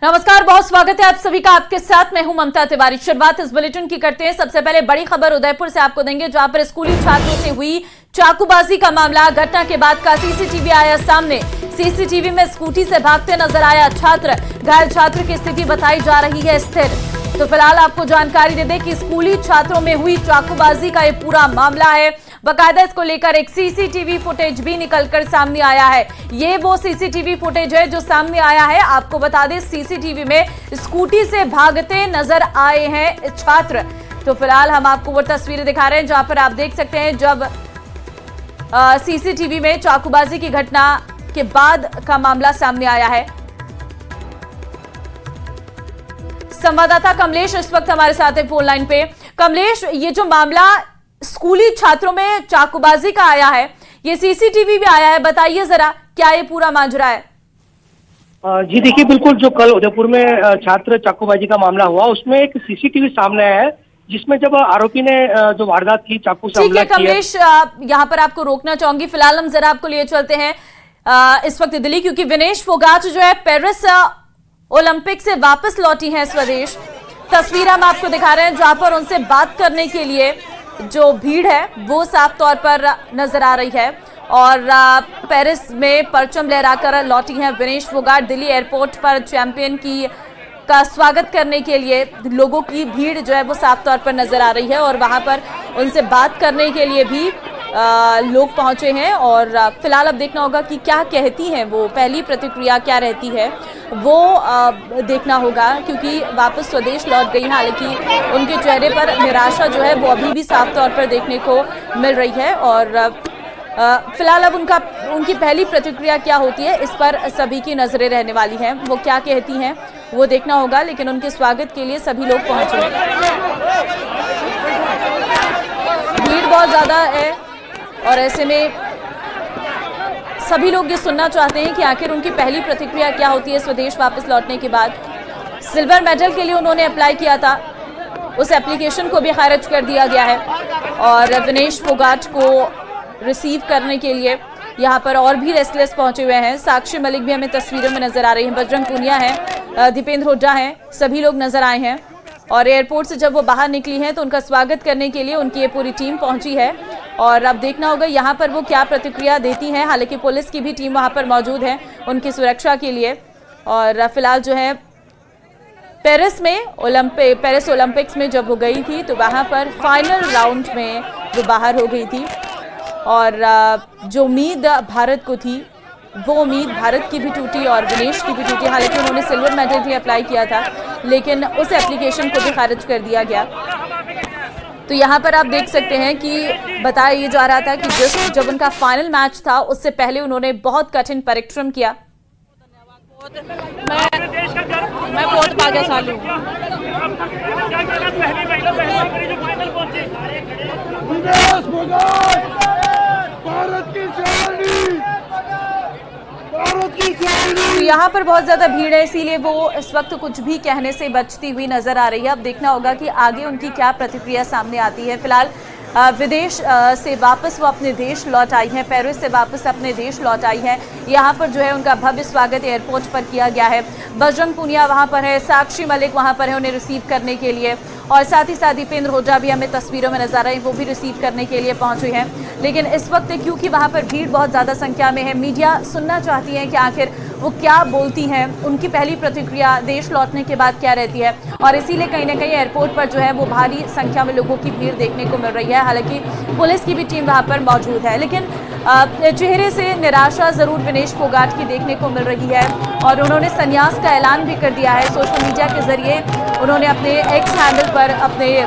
नमस्कार, बहुत स्वागत है आप सभी का। आपके साथ मैं हूं ममता तिवारी। शुरुआत इस बुलेटिन की करते हैं। सबसे पहले बड़ी खबर उदयपुर से आपको देंगे, जहां पर स्कूली छात्रों से हुई चाकूबाजी का मामला। घटना के बाद का सीसीटीवी आया सामने। सीसीटीवी में स्कूटी से भागते नजर आया छात्र। घायल छात्र की स्थिति बताई जा रही है स्थिर। तो फिलहाल आपको जानकारी दे दें कि स्कूली छात्रों में हुई चाकूबाजी का ये पूरा मामला है। बकायदा इसको लेकर एक सीसीटीवी फुटेज भी निकलकर सामने आया है। ये वो सीसीटीवी फुटेज है जो सामने आया है। आपको बता दें, सीसीटीवी में स्कूटी से भागते नजर आए हैं छात्र। तो फिलहाल हम आपको वो तस्वीरें दिखा रहे हैं जहां पर आप देख सकते हैं जब सीसीटीवी में चाकूबाजी की घटना के बाद का मामला सामने आया है। संवाददाता कमलेश इस वक्त हमारे साथ है फोन लाइन पे। कमलेश, ये जो मामला स्कूली छात्रों में चाकूबाजी का आया है, ये सीसीटीवी भी आया है, बताइए जरा क्या ये पूरा माजरा है? जी देखिए, बिल्कुल जो कल उदयपुर में छात्र चाकूबाजी का मामला हुआ, उसमें एक सीसीटीवी सामने आया है जिसमें जब आरोपी ने जो वारदात की चाकू से हमला किया। कमलेश, यहाँ पर आपको रोकना चाहूंगी। फिलहाल हम जरा आपको लिए चलते हैं इस वक्त दिल्ली, क्योंकि विनेश फोगाट जो है पेरिस ओलंपिक से वापस लौटी हैं स्वदेश। तस्वीर हम आपको दिखा रहे हैं जहां पर उनसे बात करने के लिए जो भीड़ है वो साफ तौर पर नजर आ रही है। और पेरिस में परचम लहराकर लौटी हैं विनेश फोगाट। दिल्ली एयरपोर्ट पर चैंपियन का स्वागत करने के लिए लोगों की भीड़ जो है वो साफ तौर पर नजर आ रही है। और वहां पर उनसे बात करने के लिए भी लोग पहुंचे हैं। और फिलहाल अब देखना होगा कि क्या कहती हैं वो, पहली प्रतिक्रिया क्या रहती है वो देखना होगा, क्योंकि वापस स्वदेश लौट गई हैं। हालांकि उनके चेहरे पर निराशा जो है वो अभी भी साफ तौर पर देखने को मिल रही है। और फिलहाल अब उनकी पहली प्रतिक्रिया क्या होती है, इस पर सभी की नजरें रहने वाली हैं। वो क्या कहती हैं वो देखना होगा, लेकिन उनके स्वागत के लिए सभी लोग पहुंचे हैं। भीड़ बहुत ज्यादा है और ऐसे में सभी लोग ये सुनना चाहते हैं कि आखिर उनकी पहली प्रतिक्रिया क्या होती है स्वदेश वापस लौटने के बाद। सिल्वर मेडल के लिए उन्होंने अप्लाई किया था, उस एप्लीकेशन को भी खारिज कर दिया गया है। और विनेश फोगाट को रिसीव करने के लिए यहाँ पर और भी रेसलर्स पहुंचे हुए हैं। साक्षी मलिक भी हमें तस्वीरों में नजर आ रही हैं, बजरंग पूनिया हैं, दीपेंद्र हुड्डा हैं, सभी लोग नजर आए हैं। और एयरपोर्ट से जब वो बाहर निकली हैं तो उनका स्वागत करने के लिए उनकी ये पूरी टीम पहुंची है। और अब देखना होगा यहाँ पर वो क्या प्रतिक्रिया देती हैं। हालांकि पुलिस की भी टीम वहाँ पर मौजूद है उनकी सुरक्षा के लिए। और फिलहाल जो है पेरिस ओलंपिक्स में जब वो गई थी तो वहाँ पर फाइनल राउंड में वो बाहर हो गई थी। और जो उम्मीद भारत को थी वो उम्मीद भारत की भी टूटी और विनेश की भी टूटी। हालांकि उन्होंने सिल्वर मेडल के लिए अप्लाई किया था, लेकिन उस एप्लीकेशन को भी खारिज कर दिया गया। तो यहाँ पर आप देख सकते हैं कि बताया ये जा रहा था कि जब उनका फाइनल मैच था उससे पहले उन्होंने बहुत कठिन परिश्रम किया। मैं बहुत भाग्यशाली हूँ। तो यहाँ पर बहुत ज्यादा भीड़ है, इसीलिए वो इस वक्त कुछ भी कहने से बचती हुई नजर आ रही है। अब देखना होगा कि आगे उनकी क्या प्रतिक्रिया सामने आती है। फिलहाल विदेश से वापस वो अपने देश लौट आई हैं, पेरिस से वापस अपने देश लौट आई हैं। यहाँ पर जो है उनका भव्य स्वागत एयरपोर्ट पर किया गया है। बजरंग पूनिया वहाँ पर है, साक्षी मलिक वहाँ पर है उन्हें रिसीव करने के लिए। और साथ ही साथ दीपेंद्र हुड्डा भी हमें तस्वीरों में नजर आ रहे हैं, वो भी रिसीव करने के लिए पहुंचे हैं। लेकिन इस वक्त क्योंकि वहाँ पर भीड़ बहुत ज़्यादा संख्या में है, मीडिया सुनना चाहती है कि आखिर वो क्या बोलती हैं, उनकी पहली प्रतिक्रिया देश लौटने के बाद क्या रहती है। और इसीलिए कहीं ना कहीं एयरपोर्ट पर जो है वो भारी संख्या में लोगों की भीड़ देखने को मिल रही है। हालांकि पुलिस की भी टीम वहाँ पर मौजूद है, लेकिन चेहरे से निराशा जरूर विनेश फोगाट की देखने को मिल रही है। और उन्होंने संन्यास का ऐलान भी कर दिया है। सोशल मीडिया के जरिए उन्होंने अपने एक्स हैंडल पर अपने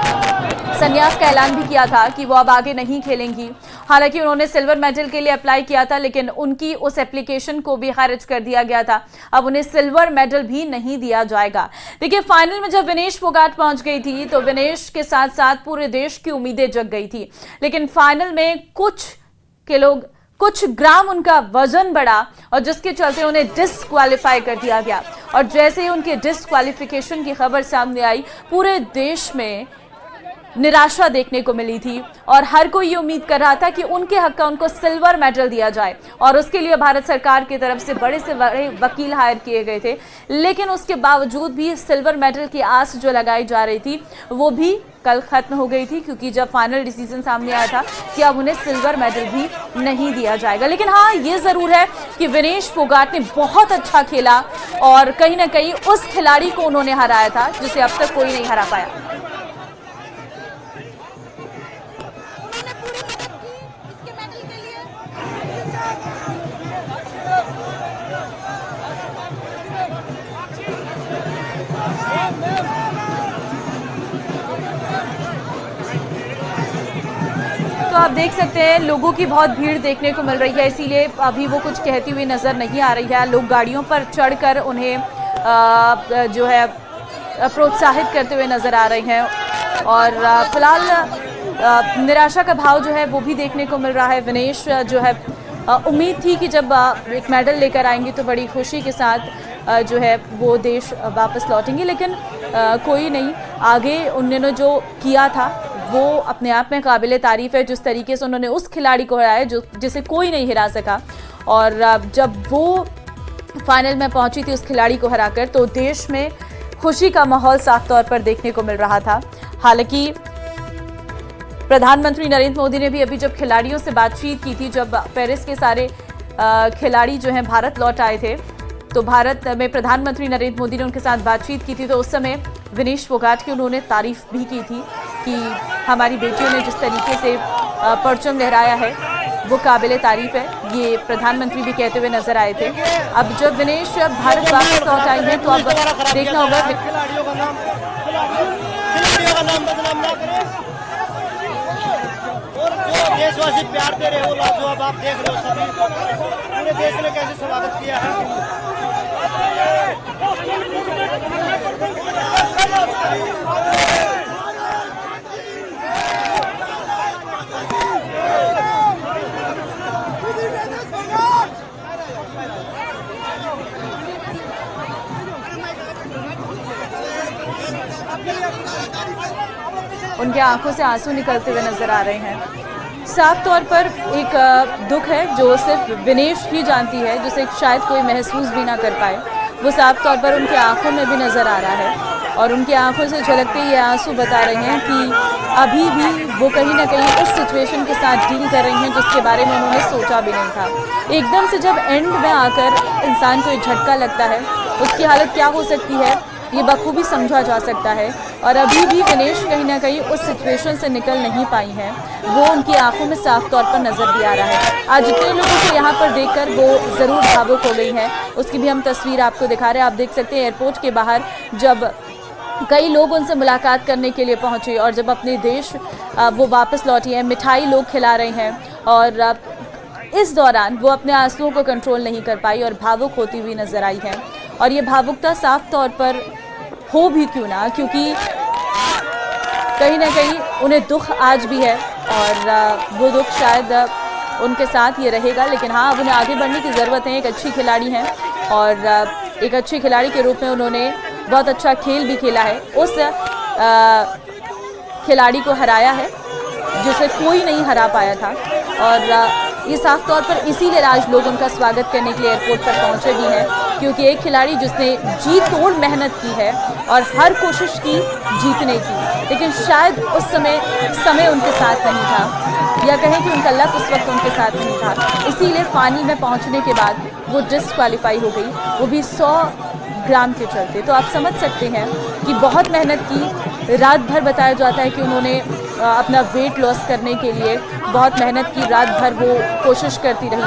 संन्यास का ऐलान भी किया था कि वो अब आगे नहीं खेलेंगी। हालांकि उन्होंने सिल्वर मेडल के लिए अप्लाई किया था, लेकिन उनकी उस एप्लीकेशन को भी खारिज कर दिया गया था। अब उन्हें सिल्वर मेडल भी नहीं दिया जाएगा। देखिए, फाइनल में जब विनेश फोगाट पहुंच गई थी तो विनेश के साथ साथ पूरे देश की उम्मीदें जग गई थी। लेकिन फाइनल में कुछ ग्राम उनका वजन बढ़ा और जिसके चलते उन्हें डिस्क्वालीफाई कर दिया गया। और जैसे ही उनके डिस्क्वालिफिकेशन की खबर सामने आई, पूरे देश में निराशा देखने को मिली थी और हर कोई ये उम्मीद कर रहा था कि उनके हक का उनको सिल्वर मेडल दिया जाए और उसके लिए भारत सरकार की तरफ से बड़े से बड़े वकील हायर किए गए थे। लेकिन उसके बावजूद भी सिल्वर मेडल की आस जो लगाई जा रही थी वो भी कल खत्म हो गई थी, क्योंकि जब फाइनल डिसीजन सामने आया था कि अब उन्हें सिल्वर मेडल भी नहीं दिया जाएगा। लेकिन हाँ, ये ज़रूर है कि विनेश फोगाट ने बहुत अच्छा खेला और कहीं ना कहीं उस खिलाड़ी को उन्होंने हराया था जिसे अब तक कोई नहीं हरा पाया। तो आप देख सकते हैं लोगों की बहुत भीड़ देखने को मिल रही है, इसीलिए अभी वो कुछ कहती हुई नज़र नहीं आ रही है। लोग गाड़ियों पर चढ़कर उन्हें जो है प्रोत्साहित करते हुए नज़र आ रहे हैं और फिलहाल निराशा का भाव जो है वो भी देखने को मिल रहा है। विनेश जो है उम्मीद थी कि जब एक मेडल लेकर आएंगी तो बड़ी खुशी के साथ जो है वो देश वापस लौटेंगे, लेकिन कोई नहीं। आगे उन्होंने जो किया था वो अपने आप में काबिले तारीफ़ है। जिस तरीके से उन्होंने उस खिलाड़ी को हराया जिसे कोई नहीं हिरा सका, और जब वो फाइनल में पहुंची थी उस खिलाड़ी को हराकर, तो देश में खुशी का माहौल साफ तौर पर देखने को मिल रहा था। हालांकि प्रधानमंत्री नरेंद्र मोदी ने भी अभी जब खिलाड़ियों से बातचीत की थी, जब पेरिस के सारे खिलाड़ी जो हैं भारत लौट आए थे, तो भारत में प्रधानमंत्री नरेंद्र मोदी ने उनके साथ बातचीत की थी, तो उस समय विनेश फोगाट की उन्होंने तारीफ भी की थी कि हमारी बेटियों ने जिस तरीके से परचम लहराया है वो काबिले तारीफ है। ये प्रधानमंत्री भी कहते हुए नजर आए थे। अब जब विनेश भारत वापस लौट आई हैं तो अब देखना होगा खिलाड़ियों का नाम बदनाम ना करें और जो देशवासी प्यार दे रहे हो, लाजवाब आप देख रहे हो, सभी पूरे देश ने कैसे स्वागत किया है। उनके आंखों से आंसू निकलते हुए नजर आ रहे हैं। साफ तौर पर एक दुख है जो सिर्फ विनेश ही जानती है, जिसे शायद कोई महसूस भी ना कर पाए। वो साफ तौर पर उनकी आंखों में भी नज़र आ रहा है और उनकी आंखों से झलकते ये आंसू बता रहे हैं कि अभी भी वो कहीं ना कहीं उस सिचुएशन के साथ डील कर रही हैं जिसके बारे में उन्होंने सोचा भी नहीं था। एकदम से जब एंड में आकर इंसान को एक झटका लगता है, उसकी हालत क्या हो सकती है ये बखूबी समझा जा सकता है। और अभी भी विनेश कहीं ना कहीं उस सिचुएशन से निकल नहीं पाई हैं, वो उनकी आंखों में साफ तौर पर नज़र भी आ रहा है। आज जितने लोगों को यहाँ पर देखकर वो ज़रूर भावुक हो गई हैं, उसकी भी हम तस्वीर आपको दिखा रहे हैं। आप देख सकते हैं एयरपोर्ट के बाहर जब कई लोग उनसे मुलाकात करने के लिए पहुँचे और जब अपने देश वो वापस लौटी हैं, मिठाई लोग खिला रहे हैं और इस दौरान वो अपने आंसुओं को कंट्रोल नहीं कर पाई और भावुक होती हुई नज़र आई है। और ये भावुकता साफ तौर पर हो भी क्यों ना, क्योंकि कहीं ना कहीं उन्हें दुख आज भी है और वो दुख शायद उनके साथ ये रहेगा। लेकिन हाँ, अब उन्हें आगे बढ़ने की ज़रूरत है। एक अच्छी खिलाड़ी हैं और एक अच्छी खिलाड़ी के रूप में उन्होंने बहुत अच्छा खेल भी खेला है। उस खिलाड़ी को हराया है जिसे कोई नहीं हरा पाया था और ये साफ तौर पर इसीलिए आज लोग उनका स्वागत करने के लिए एयरपोर्ट पर पहुंचे भी हैं, क्योंकि एक खिलाड़ी जिसने जी तोड़ मेहनत की है और हर कोशिश की जीतने की, लेकिन शायद उस समय उनके साथ नहीं था, या कहें कि उनका लक उस वक्त उनके साथ नहीं था। इसीलिए फाइनल में पहुंचने के बाद वो डिस्क्वालीफाई हो गई, वो भी 100 ग्राम के चलते। तो आप समझ सकते हैं कि बहुत मेहनत की। रात भर बताया जाता है कि उन्होंने अपना वेट लॉस करने के लिए बहुत मेहनत की, रात भर वो कोशिश करती रही।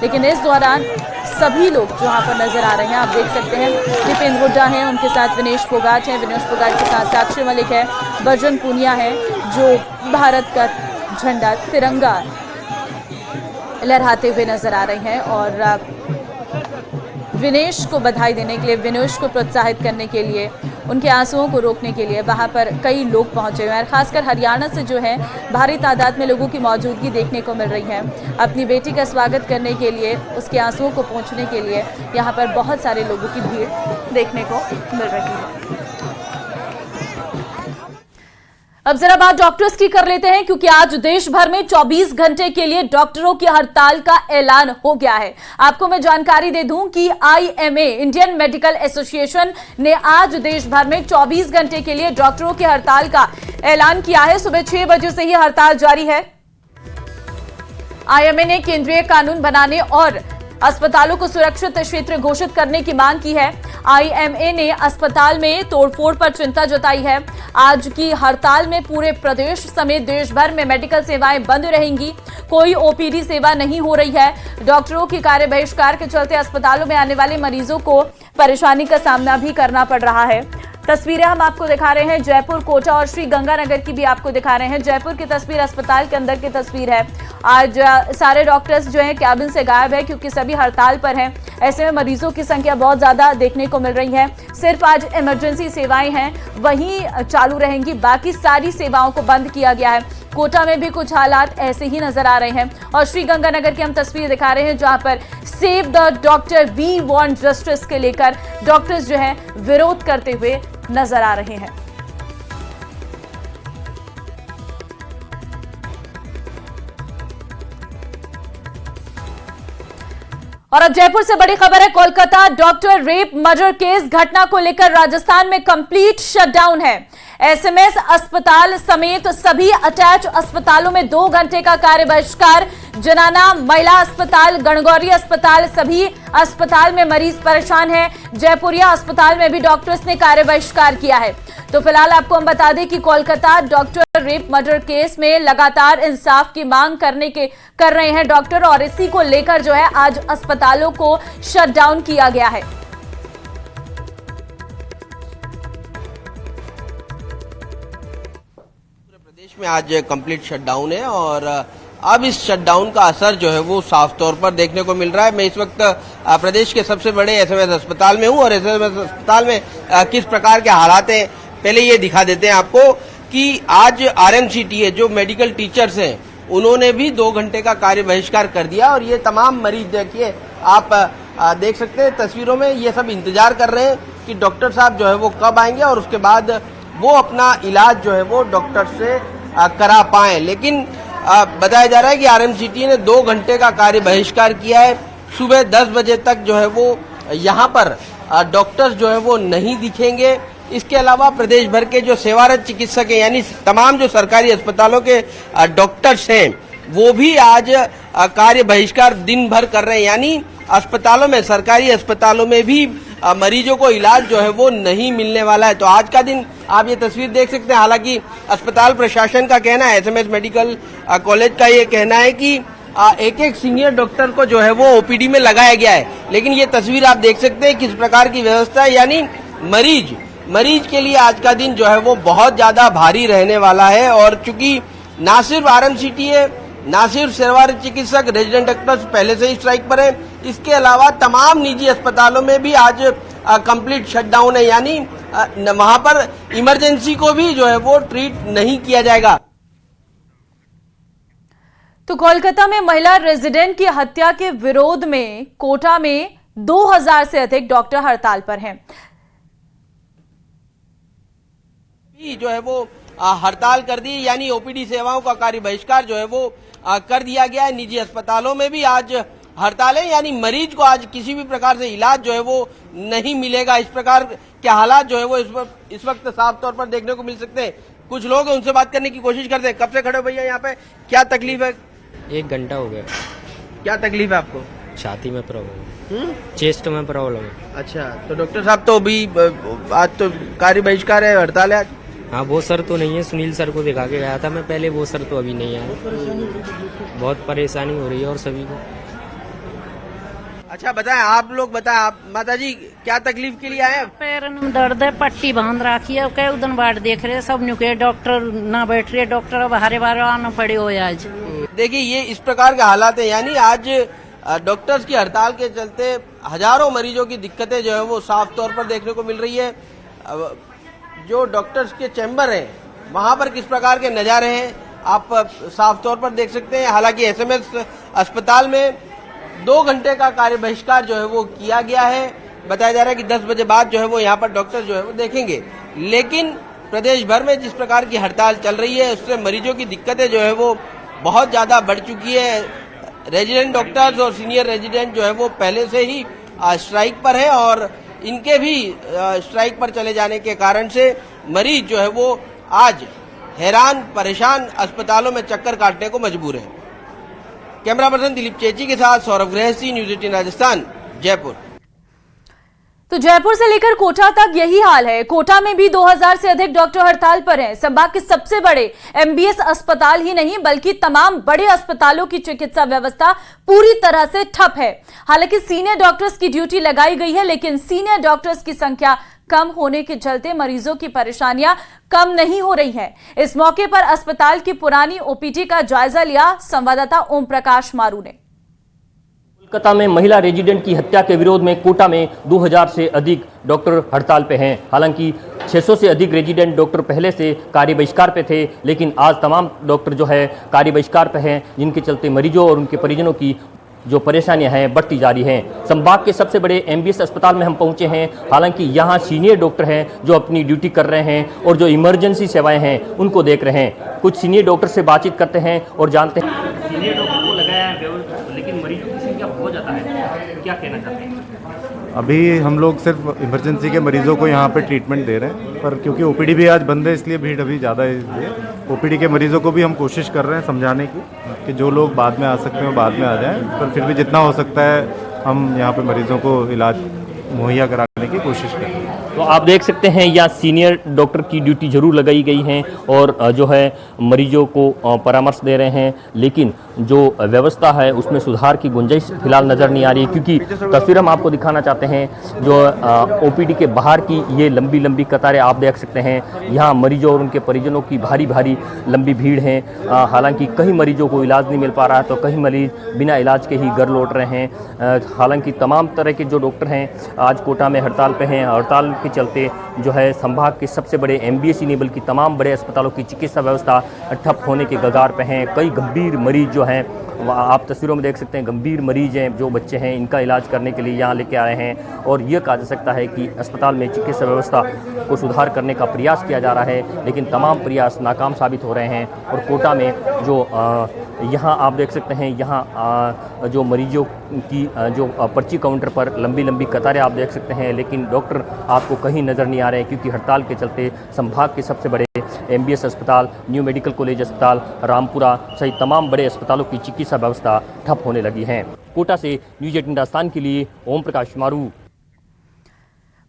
लेकिन इस दौरान सभी लोग जो यहाँ पर नज़र आ रहे हैं, आप देख सकते हैं दीपेंद्र हुड्डा हैं, उनके साथ विनेश फोगाट हैं, विनेश फोगाट के साथ साक्षी मलिक है, बजरंग पूनिया है जो भारत का झंडा तिरंगा लहराते हुए नज़र आ रहे हैं और विनेश को बधाई देने के लिए, विनेश को प्रोत्साहित करने के लिए, उनके आंसुओं को रोकने के लिए वहाँ पर कई लोग पहुँचे हुए हैं। खासकर हरियाणा से जो है भारी तादाद में लोगों की मौजूदगी देखने को मिल रही है। अपनी बेटी का स्वागत करने के लिए, उसके आंसुओं को पोंछने के लिए यहाँ पर बहुत सारे लोगों की भीड़ देखने को मिल रही है। अब जरा बात डॉक्टर्स की कर लेते हैं, क्योंकि आज देश भर में 24 घंटे के लिए डॉक्टरों की हड़ताल का ऐलान हो गया है। आपको मैं जानकारी दे दूं कि IMA इंडियन मेडिकल एसोसिएशन ने आज देश भर में 24 घंटे के लिए डॉक्टरों की हड़ताल का ऐलान किया है। सुबह 6 बजे से ही हड़ताल जारी है। IMA ने केंद्रीय कानून बनाने और अस्पतालों को सुरक्षित क्षेत्र घोषित करने की मांग की है। IMA ने अस्पताल में तोड़फोड़ पर चिंता जताई है। आज की हड़ताल में पूरे प्रदेश समेत देश भर में मेडिकल सेवाएं बंद रहेंगी। कोई OPD सेवा नहीं हो रही है। डॉक्टरों की कार्य बहिष्कार के चलते अस्पतालों में आने वाले मरीजों को परेशानी का सामना भी करना पड़ रहा है। तस्वीरें हम आपको दिखा रहे हैं, जयपुर, कोटा और श्री गंगानगर की भी आपको दिखा रहे हैं। जयपुर की तस्वीर अस्पताल के अंदर की तस्वीर है। आज सारे डॉक्टर्स जो हैं कैबिन से गायब है, क्योंकि सभी हड़ताल पर हैं। ऐसे में मरीजों की संख्या बहुत ज्यादा देखने को मिल रही है। सिर्फ आज इमरजेंसी सेवाएं हैं वहीं चालू रहेंगी, बाकी सारी सेवाओं को बंद किया गया है। कोटा में भी कुछ हालात ऐसे ही नजर आ रहे हैं और श्री गंगानगर की हम तस्वीर दिखा रहे हैं, जहां पर save the doctor, we want justice के लेकर डॉक्टर्स जो है विरोध करते हुए नजर आ रहे हैं। और अब जयपुर से बड़ी खबर है। Kolkata doctor rape murder case घटना को लेकर राजस्थान में कंप्लीट शटडाउन है। SMS अस्पताल समेत सभी अटैच अस्पतालों में 2 घंटे का कार्य बहिष्कार। जनाना महिला अस्पताल, गणगौरी अस्पताल, सभी अस्पताल में मरीज परेशान है। जयपुरिया अस्पताल में भी डॉक्टर्स ने कार्य बहिष्कार किया है। तो फिलहाल आपको हम बता दें कि Kolkata doctor rape murder case में लगातार इंसाफ की मांग कर रहे हैं डॉक्टर, और इसी को लेकर जो है आज अस्पतालों को शट डाउन किया गया है। प्रदेश में आज कंप्लीट शटडाउन है और अब इस शटडाउन का असर जो है वो साफ तौर पर देखने को मिल रहा है। मैं इस वक्त प्रदेश के सबसे बड़े SMS अस्पताल में हूं और SMS अस्पताल में किस प्रकार के हालात हैं पहले ये दिखा देते हैं आपको कि आज RMCTA जो मेडिकल टीचर्स हैं उन्होंने भी 2 घंटे का कार्य बहिष्कार कर दिया और ये तमाम मरीज देखिए आप देख सकते हैं तस्वीरों में, ये सब इंतजार कर रहे हैं कि डॉक्टर साहब जो है वो कब आएंगे और उसके बाद वो अपना इलाज जो है वो डॉक्टर से करा पाए। लेकिन बताया जा रहा है कि RMCTA ने 2 घंटे का कार्य बहिष्कार किया है। सुबह 10 बजे तक जो है वो यहाँ पर डॉक्टर्स जो है वो नहीं दिखेंगे। इसके अलावा प्रदेश भर के जो सेवारत चिकित्सक हैं यानी तमाम जो सरकारी अस्पतालों के डॉक्टर्स हैं वो भी आज कार्य बहिष्कार दिन भर कर रहे हैं। यानी अस्पतालों में, सरकारी अस्पतालों में भी मरीजों को इलाज जो है वो नहीं मिलने वाला है। तो आज का दिन आप ये तस्वीर देख सकते हैं। हालांकि अस्पताल प्रशासन का कहना है, SMS मेडिकल कॉलेज का ये कहना है कि एक सीनियर डॉक्टर को जो है वो OPD में लगाया गया है। लेकिन ये तस्वीर आप देख सकते हैं किस प्रकार की व्यवस्था है। यानी मरीज के लिए आज का दिन जो है वो बहुत ज्यादा भारी रहने वाला है। और चूंकि ना सिर्फ RMCTA, ना सिर्फ सेवारत चिकित्सक, रेजिडेंट डॉक्टर्स पहले से ही स्ट्राइक पर है, इसके अलावा तमाम निजी अस्पतालों में भी आज कंप्लीट शटडाउन है। यानी वहां पर इमरजेंसी को भी जो है वो ट्रीट नहीं किया जाएगा। तो कोलकाता में महिला रेजिडेंट की हत्या के विरोध में कोटा में 2000 से अधिक डॉक्टर हड़ताल पर हैं। जो है वो हड़ताल कर दी, यानी OPD सेवाओं का कार्य बहिष्कार जो है वो कर दिया गया है। निजी अस्पतालों में भी आज हड़ताल है, यानी मरीज को आज किसी भी प्रकार से इलाज जो है वो नहीं मिलेगा। इस प्रकार के हालात जो है वो इस वक्त साफ तौर पर देखने को मिल सकते हैं। कुछ लोग हैं, उनसे बात करने की कोशिश करते हैं। कब से खड़े हो भैया यहाँ पे, क्या तकलीफ है? 1 घंटा हो गया। क्या तकलीफ है आपको? छाती में प्रॉब्लम, चेस्ट में प्रॉब्लम है। अच्छा, तो डॉक्टर साहब तो अभी आज तो कार्य बहिष्कार है, हड़ताल है आज? हाँ, वो सर तो नहीं है, सुनील सर को दिखा के गया था मैं पहले, वो सर तो अभी नहीं आया। बहुत परेशानी हो रही है और सभी को। अच्छा बताएं, आप लोग बताएं, आप माता जी क्या तकलीफ के लिए आए? पैर में दर्द है, पट्टी बांध रखी है, कई दिन बाद देख रहे सब नुके डॉक्टर ना बैठ रहे, डॉक्टर अब हरे बार आना पड़े हो आज। देखिए ये इस प्रकार के हालात है, यानी आज डॉक्टर्स की हड़ताल के चलते हजारों मरीजों की दिक्कतें जो है वो साफ तौर पर देखने को मिल रही है। जो डॉक्टर्स के चैम्बर हैं वहां पर किस प्रकार के नजारे हैं आप साफ तौर पर देख सकते हैं। हालांकि SMS अस्पताल में 2 घंटे का कार्य बहिष्कार जो है वो किया गया है। बताया जा रहा है कि 10 बजे बाद जो है वो यहाँ पर डॉक्टर जो है वो देखेंगे। लेकिन प्रदेश भर में जिस प्रकार की हड़ताल चल रही है उससे मरीजों की दिक्कतें जो है वो बहुत ज्यादा बढ़ चुकी है। रेजिडेंट डॉक्टर्स और सीनियर रेजिडेंट जो है वो पहले से ही स्ट्राइक पर है और इनके भी स्ट्राइक पर चले जाने के कारण से मरीज जो है वो आज हैरान परेशान अस्पतालों में चक्कर काटने को मजबूर है। कैमरा पर्सन दिलीप चेची के साथ सौरभ गृहस्थी, न्यूज़ 18 राजस्थान, जयपुर। तो जयपुर से लेकर कोटा तक यही हाल है। कोटा में भी 2000 से अधिक डॉक्टर हड़ताल पर हैं। संभाग के सबसे बड़े एमबीएस अस्पताल ही नहीं बल्कि तमाम बड़े अस्पतालों की चिकित्सा व्यवस्था पूरी तरह से ठप है। हालांकि सीनियर डॉक्टर्स की ड्यूटी लगाई गई है, लेकिन सीनियर डॉक्टर्स की संख्या कम होने के चलते मरीजों की परेशानियां कम नहीं हो रही हैं। इस मौके पर अस्पताल की पुरानी ओपीडी का जायजा लिया संवाददाता ओम प्रकाश मारू ने। कोलकाता में महिला रेजिडेंट की हत्या के विरोध में कोटा में 2000 से अधिक डॉक्टर हड़ताल पे हैं। हालांकि 600 से अधिक रेजिडेंट डॉक्टर पहले से कार्य बहिष्कार पे थे, लेकिन आज तमाम डॉक्टर जो है कार्य बहिष्कार पे हैं, जिनके चलते मरीजों और उनके परिजनों की जो परेशानियां हैं बढ़ती जा रही हैं। संभाग के सबसे बड़े एमबीएस अस्पताल में हम पहुंचे हैं। हालांकि यहां सीनियर डॉक्टर हैं जो अपनी ड्यूटी कर रहे हैं और जो इमरजेंसी सेवाएं हैं उनको देख रहे हैं। कुछ सीनियर डॉक्टर से बातचीत करते हैं और जानते हैं। सीनियर डॉक्टर को लगाया है, लेकिन मरीजों की संख्या बहुत ज़्यादा है, क्या कहना चाहते हैं? अभी हम लोग सिर्फ इमरजेंसी के मरीजों को यहाँ पे ट्रीटमेंट दे रहे हैं, पर क्योंकि ओपीडी भी आज बंद है इसलिए भीड़ अभी ज़्यादा है। इसलिए ओपीडी के मरीजों को भी हम कोशिश कर रहे हैं समझाने की कि जो लोग बाद में आ सकते हैं वो बाद में आ जाएं, पर फिर भी जितना हो सकता है हम यहाँ पे मरीजों को इलाज मुहैया कराने की कोशिश कर रहे हैं। तो आप देख सकते हैं यहाँ सीनियर डॉक्टर की ड्यूटी जरूर लगाई गई है और जो है मरीजों को परामर्श दे रहे हैं, लेकिन जो व्यवस्था है उसमें सुधार की गुंजाइश फिलहाल नज़र नहीं आ रही है। क्योंकि तस्वीर हम आपको दिखाना चाहते हैं जो ओपीडी के बाहर की ये लंबी लंबी कतारें आप देख सकते हैं। यहाँ मरीजों और उनके परिजनों की भारी भारी लंबी भीड़ है। हालांकि कई मरीजों को इलाज नहीं मिल पा रहा है तो कई मरीज बिना इलाज के ही घर लौट रहे हैं। हालांकि तमाम तरह के जो डॉक्टर हैं आज कोटा में हड़ताल पे हैं। हड़ताल के चलते जो है संभाग के सबसे बड़े एमबीएस ही नहीं बल्कि तमाम बड़े अस्पतालों की चिकित्सा व्यवस्था ठप होने के कगार पे हैं। कई गंभीर मरीज जो हैं आप तस्वीरों में देख सकते हैं, गंभीर मरीज हैं जो बच्चे हैं, इनका इलाज करने के लिए यहाँ लेके आए हैं। और ये कहा जा सकता है कि अस्पताल में चिकित्सा व्यवस्था को सुधार करने का प्रयास किया जा रहा है, लेकिन तमाम प्रयास नाकाम साबित हो रहे हैं। और कोटा में जो यहाँ आप देख सकते हैं, यहाँ जो मरीजों की जो पर्ची काउंटर पर लंबी लंबी कतारें आप देख सकते हैं, लेकिन डॉक्टर आपको कहीं नज़र नहीं आ रहे हैं। क्योंकि हड़ताल के चलते संभाग के सबसे बड़े एमबीएस अस्पताल, न्यू मेडिकल कॉलेज अस्पताल, रामपुरा सहित तमाम बड़े अस्पतालों की चिकित्सा व्यवस्था ठप होने लगी है। कोटा से न्यूज़ 18 राजस्थान के लिए ओम प्रकाश मारू।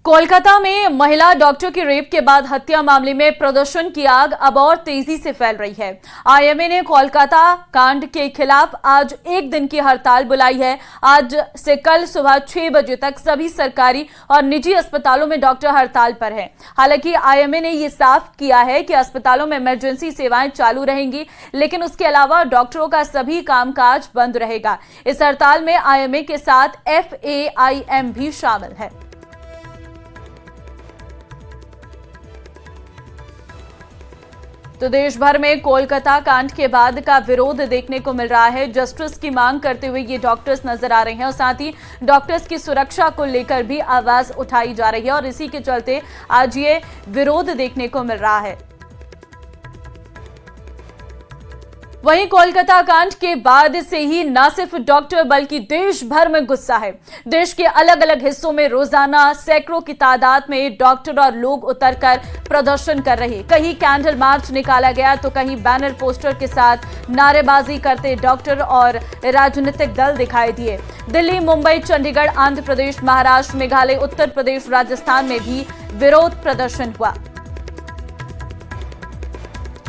कोलकाता में महिला डॉक्टर की रेप के बाद हत्या मामले में प्रदर्शन की आग अब और तेजी से फैल रही है। आईएमए ने कोलकाता कांड के खिलाफ आज एक दिन की हड़ताल बुलाई है। आज से कल सुबह 6 बजे तक सभी सरकारी और निजी अस्पतालों में डॉक्टर हड़ताल पर हैं। हालांकि आईएमए ने यह साफ किया है कि अस्पतालों में इमरजेंसी सेवाएं चालू रहेंगी, लेकिन उसके अलावा डॉक्टरों का सभी कामकाज बंद रहेगा। इस हड़ताल में आईएमए के साथ FAIM भी शामिल है। तो देश भर में कोलकाता कांड के बाद का विरोध देखने को मिल रहा है। जस्टिस की मांग करते हुए ये डॉक्टर्स नजर आ रहे हैं और साथ ही डॉक्टर्स की सुरक्षा को लेकर भी आवाज उठाई जा रही है और इसी के चलते आज ये विरोध देखने को मिल रहा है। वहीं कोलकाता कांड के बाद से ही न सिर्फ डॉक्टर बल्कि देश भर में गुस्सा है। देश के अलग अलग हिस्सों में रोजाना सैकड़ों की तादाद में डॉक्टर और लोग उतरकर प्रदर्शन कर रहे। कहीं कैंडल मार्च निकाला गया तो कहीं बैनर पोस्टर के साथ नारेबाजी करते डॉक्टर और राजनीतिक दल दिखाई दिए। दिल्ली, मुंबई, चंडीगढ़, आंध्र प्रदेश, महाराष्ट्र, मेघालय, उत्तर प्रदेश, राजस्थान में भी विरोध प्रदर्शन हुआ।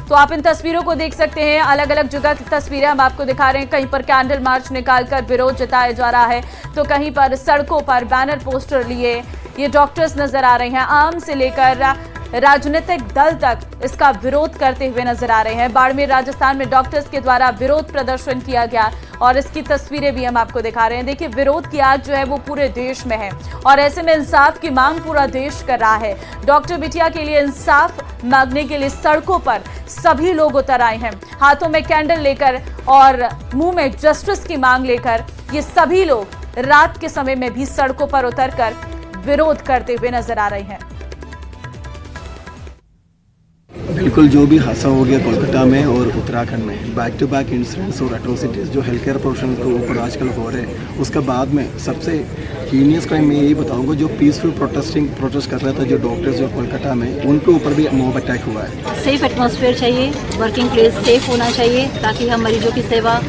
तो आप इन तस्वीरों को देख सकते हैं, अलग अलग जगह की तस्वीरें हम आपको दिखा रहे हैं। कहीं पर कैंडल मार्च निकालकर विरोध जताया जा रहा है तो कहीं पर सड़कों पर बैनर पोस्टर लिए ये डॉक्टर्स नजर आ रहे हैं। आम से लेकर राजनीतिक दल तक इसका विरोध करते हुए नजर आ रहे हैं। बाड़मेर, राजस्थान में डॉक्टर्स के द्वारा विरोध प्रदर्शन किया गया और इसकी तस्वीरें भी हम आपको दिखा रहे हैं। देखिए, विरोध की आग जो है वो पूरे देश में है और ऐसे में इंसाफ की मांग पूरा देश कर रहा है। डॉक्टर बिटिया के लिए इंसाफ मांगने के लिए सड़कों पर सभी लोग उतर आए हैं, हाथों में कैंडल लेकर और मुंह में जस्टिस की मांग लेकर। ये सभी लोग रात के समय में भी सड़कों पर उतरकर विरोध करते हुए नजर आ रहे हैं। बिल्कुल, जो भी हादसा हो गया कोलकाता में और उत्तराखंड में, बैक टू बैक इंसिडेंट्स और एट्रोसिटीज़ जो हेल्थ केयर प्रोफेशनल के ऊपर आजकल हो रहे हैं, उसके बाद में सबसे हीनियस क्राइम मैं यही बताऊंगा, जो पीसफुल प्रोटेस्ट कर रहा था जो डॉक्टर्स जो कोलकाता में, उनके ऊपर भी मॉब अटैक हुआ है। सेफ एटमॉस्फेयर चाहिए, वर्किंग प्लेस सेफ होना चाहिए ताकि हम मरीजों की सेवा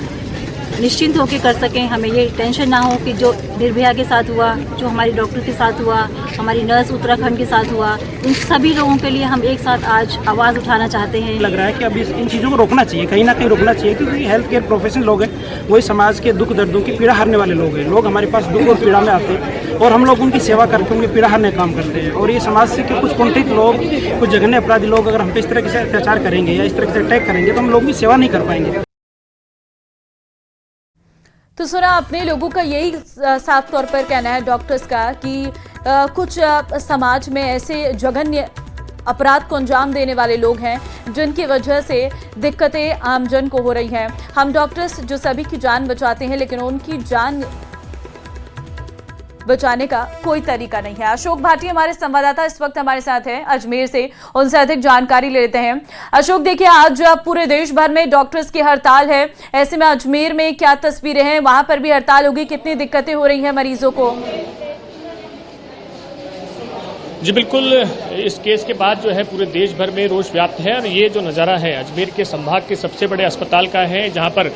निश्चिंत होकर कर सकें। हमें ये टेंशन ना हो कि जो निर्भया के साथ हुआ, जो हमारी डॉक्टर के साथ हुआ, हमारी नर्स उत्तराखंड के साथ हुआ, इन सभी लोगों के लिए हम एक साथ आज आवाज़ उठाना चाहते हैं। लग रहा है कि अभी इन चीज़ों को रोकना चाहिए, कहीं ना कहीं रोकना चाहिए, क्योंकि हेल्थ केयर प्रोफेशनल लोग हैं, वही समाज के दुख दर्दों की पीड़ा हरने वाले लोग हैं। लोग हमारे पास दुख और पीड़ा में आते हैं और हम लोग उनकी सेवा करके उनकी पीड़ा हरने का काम करते हैं। और ये समाज से कि कुछ कुंठित लोग, कुछ जघन्य अपराधी लोग अगर हम पे इस तरह से अत्याचार करेंगे या इस तरह से अटैक करेंगे तो हम लोगों की सेवा नहीं कर पाएंगे। तो सुना अपने लोगों का यही साफ तौर पर कहना है डॉक्टर्स का कि कुछ समाज में ऐसे जघन्य अपराध को अंजाम देने वाले लोग हैं जिनकी वजह से दिक्कतें आमजन को हो रही हैं। हम डॉक्टर्स जो सभी की जान बचाते हैं लेकिन उनकी जान बचाने का कोई तरीका नहीं है। अशोक भाटी हमारे संवाददाता इस वक्त हमारे साथ हैं अजमेर से, उनसे अधिक जानकारी लेते हैं। अशोक, देखिए आज पूरे देश भर में डॉक्टर्स की हड़ताल है, ऐसे में अजमेर में क्या तस्वीरें हैं? वहां पर भी हड़ताल होगी, कितनी दिक्कतें हो रही हैं मरीजों को? जी बिल्कुल, इस केस के बाद जो है पूरे देश भर में रोष व्याप्त है और ये जो नज़ारा है अजमेर के संभाग के सबसे बड़े अस्पताल का है, जहां पर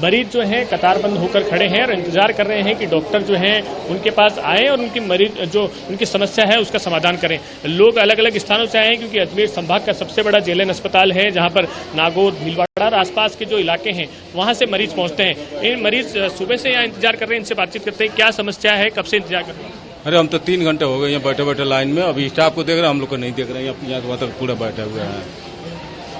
मरीज जो हैं कतारबंद होकर खड़े हैं और इंतजार कर रहे हैं कि डॉक्टर जो हैं उनके पास आए और उनकी मरीज जो उनकी समस्या है उसका समाधान करें। लोग अलग अलग स्थानों से आए हैं क्योंकि अजमेर संभाग का सबसे बड़ा जेएलएन अस्पताल है, जहाँ पर नागौर, भीलवाड़ा और आसपास के जो इलाके हैं वहाँ से मरीज पहुँचते हैं। इन मरीज सुबह से यहाँ इंतजार कर रहे हैं, इनसे बातचीत करते हैं क्या समस्या है, कब से इंतजार कर रहे हैं? अरे हम तो 3 घंटे हो गए यहाँ बैठे बैठे लाइन में, अभी स्टाफ को देख रहे हैं, हम लोग को नहीं देख रहे हैं। यहाँ वहाँ तक पूरा बैठे हुए हैं,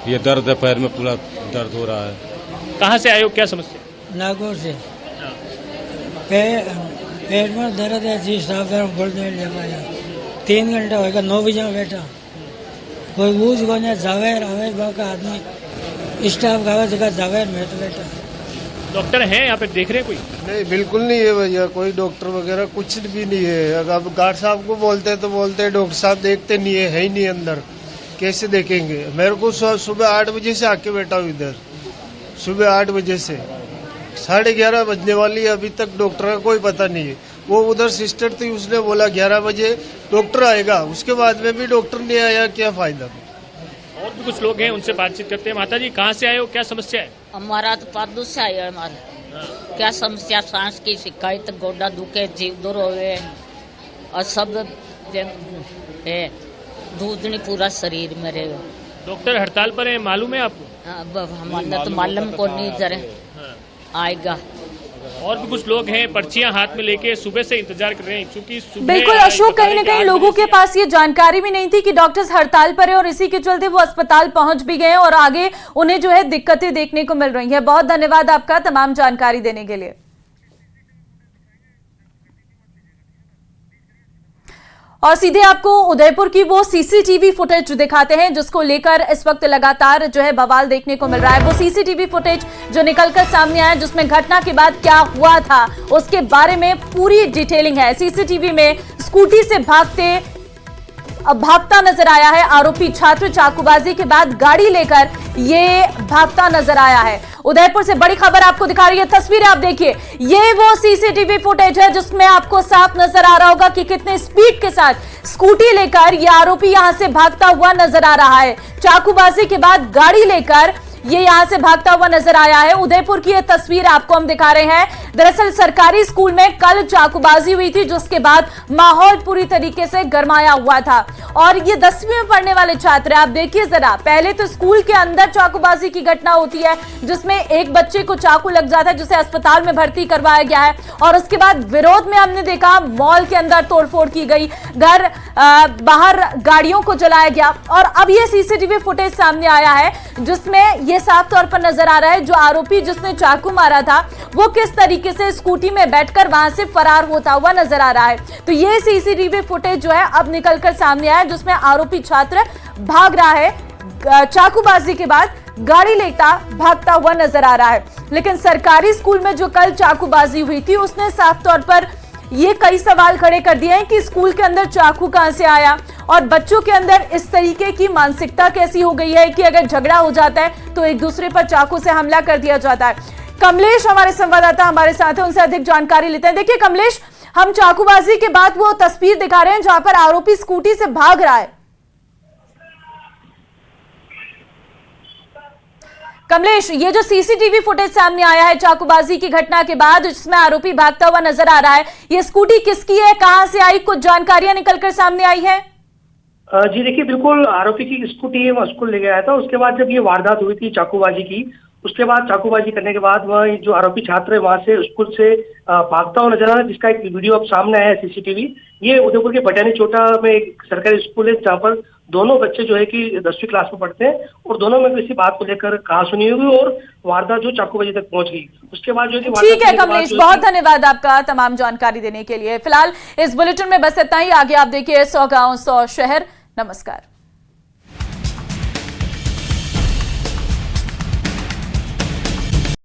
ये दर्द है, पैर में पूरा दर्द हो रहा है। कहाँ से आए हो, क्या समस्या? नागौर से। पेट में दर्द है जी, स्टाफ बोल ले पाया। 3 घंटा होगा, 9 बजे में बैठा, कोई बूझ को नहीं, जावेर आवेर का आदमी स्टाफ का जगह जावेर में तो बैठा। डॉक्टर हैं यहाँ पे, देख रहे हैं कोई? नहीं, बिल्कुल नहीं है भैया, कोई डॉक्टर वगैरह कुछ भी नहीं है। अगर गार्ड साहब को बोलते हैं तो बोलते हैं डॉक्टर साहब देखते नहीं है ही नहीं अंदर, कैसे देखेंगे? मेरे को सुबह 8 बजे से आके बैठा हूँ इधर, सुबह 8 बजे से 11:30 बजने वाली है, अभी तक डॉक्टर का कोई पता नहीं है। वो उधर सिस्टर थी, उसने बोला 11 बजे डॉक्टर आएगा, उसके बाद में भी डॉक्टर नहीं आया, क्या फायदा? और भी कुछ लोग हैं, उनसे बातचीत करते हैं। माता जी कहाँ से आए हो, क्या समस्या है? हमारा तो पादू से आया है हमारे। क्या समस्या? सांस की शिकायत, गोडा दुखे, जीव दूर होवे और सब है, दूध नहीं पूरा शरीर मेरे। डॉक्टर हड़ताल पर है, मालूम है आपको? हमारा तो मालूम को नहीं, जरा आएगा। और भी कुछ लोग हैं पर्चियां हाथ में लेके सुबह से इंतजार कर रहे हैं, क्योंकि बिल्कुल अशोक, कहीं न कहीं लोगों के पास ये जानकारी भी नहीं थी कि डॉक्टर्स हड़ताल पर है और इसी के चलते वो अस्पताल पहुंच भी गए और आगे उन्हें जो है दिक्कतें देखने को मिल रही है। बहुत धन्यवाद आपका तमाम जानकारी देने के लिए। और सीधे आपको उदयपुर की वो सीसीटीवी फुटेज दिखाते हैं जिसको लेकर इस वक्त लगातार जो है बवाल देखने को मिल रहा है। वो सीसीटीवी फुटेज जो निकलकर सामने आया जिसमें घटना के बाद क्या हुआ था उसके बारे में पूरी डिटेलिंग है। सीसीटीवी में स्कूटी से भागता नजर आया है आरोपी छात्र, चाकूबाजी के बाद गाड़ी लेकर ये भागता नजर आया है। उदयपुर से बड़ी खबर आपको दिखा रही है, तस्वीरें आप देखिए। ये वो सीसीटीवी फुटेज है जिसमें आपको साफ नजर आ रहा होगा कि कितने स्पीड के साथ स्कूटी लेकर ये आरोपी यहां से भागता हुआ नजर आ रहा है। चाकूबाजी के बाद गाड़ी लेकर ये यहां से भागता हुआ नजर आया है। उदयपुर की ये तस्वीर आपको हम दिखा रहे हैं। दरअसल सरकारी स्कूल में कल चाकूबाजी हुई थी जिसके बाद माहौल पूरी तरीके से गरमाया हुआ था और ये 10वीं में पढ़ने वाले छात्र, आप देखिए जरा, पहले तो स्कूल के अंदर चाकूबाजी की घटना होती है जिसमें एक बच्चे को चाकू लग जाता है जिसे अस्पताल में भर्ती करवाया गया है और उसके बाद विरोध में हमने देखा मॉल के अंदर तोड़फोड़ की गई, घर बाहर गाड़ियों को जलाया गया और अब ये सीसीटीवी फुटेज सामने आया है जिसमें ये साफ तौर पर नजर आ रहा है जो आरोपी जिसने चाकू मारा था वो किस तरीके से स्कूटी में बैठकर वहां से फरार होता हुआ नजर आ रहा है। तो ये सीसीटीवी फुटेज जो है अब निकलकर सामने आया जिसमें आरोपी छात्र भाग रहा है, चाकूबाजी के बाद गाड़ी लेता भागता हुआ नजर आ रहा है। लेकिन सरकारी स्कूल में जो कल चाकूबाजी हुई थी उसने साफ तौर पर ये कई सवाल खड़े कर दिए हैं कि स्कूल के अंदर चाकू कहां से आया और बच्चों के अंदर इस तरीके की मानसिकता कैसी हो गई है कि अगर झगड़ा हो जाता है तो एक दूसरे पर चाकू से हमला कर दिया जाता है। कमलेश हमारे संवाददाता हमारे साथ है, उनसे अधिक जानकारी लेते हैं। देखिए कमलेश, हम चाकूबाजी के बाद वो तस्वीर दिखा रहे हैं जहां पर आरोपी स्कूटी से भाग रहा है। कमलेश, ये जो सीसीटीवी फुटेज सामने आया है चाकूबाजी की घटना के बाद, जिसमें आरोपी भागता हुआ नजर आ रहा है, ये स्कूटी किसकी है, कहां से आई, कुछ जानकारियां निकलकर सामने आई है? जी देखिए, बिल्कुल आरोपी की स्कूटी है, वह स्कूल ले गया था। उसके बाद जब ये वारदात हुई थी चाकूबाजी की, उसके बाद चाकूबाजी करने के बाद वह जो आरोपी छात्र है वहां से स्कूल से भागता हुआ नजर आ रहा है, जिसका एक वीडियो अब सामने आया है सीसीटीवी। ये उदयपुर के बटानी चोटा में एक सरकारी स्कूल है जहाँ पर दोनों बच्चे जो है कि 10वीं क्लास में पढ़ते हैं और दोनों में किसी बात को लेकर कहासुनी हुई और वारदात जो चाकूबाजी तक पहुंच गई। उसके बाद जो ठीक है कमलेश, बहुत धन्यवाद आपका तमाम जानकारी देने के लिए। फिलहाल इस बुलेटिन में बस इतना ही। आगे आप देखिए 100 गांव 100 शहर। नमस्कार।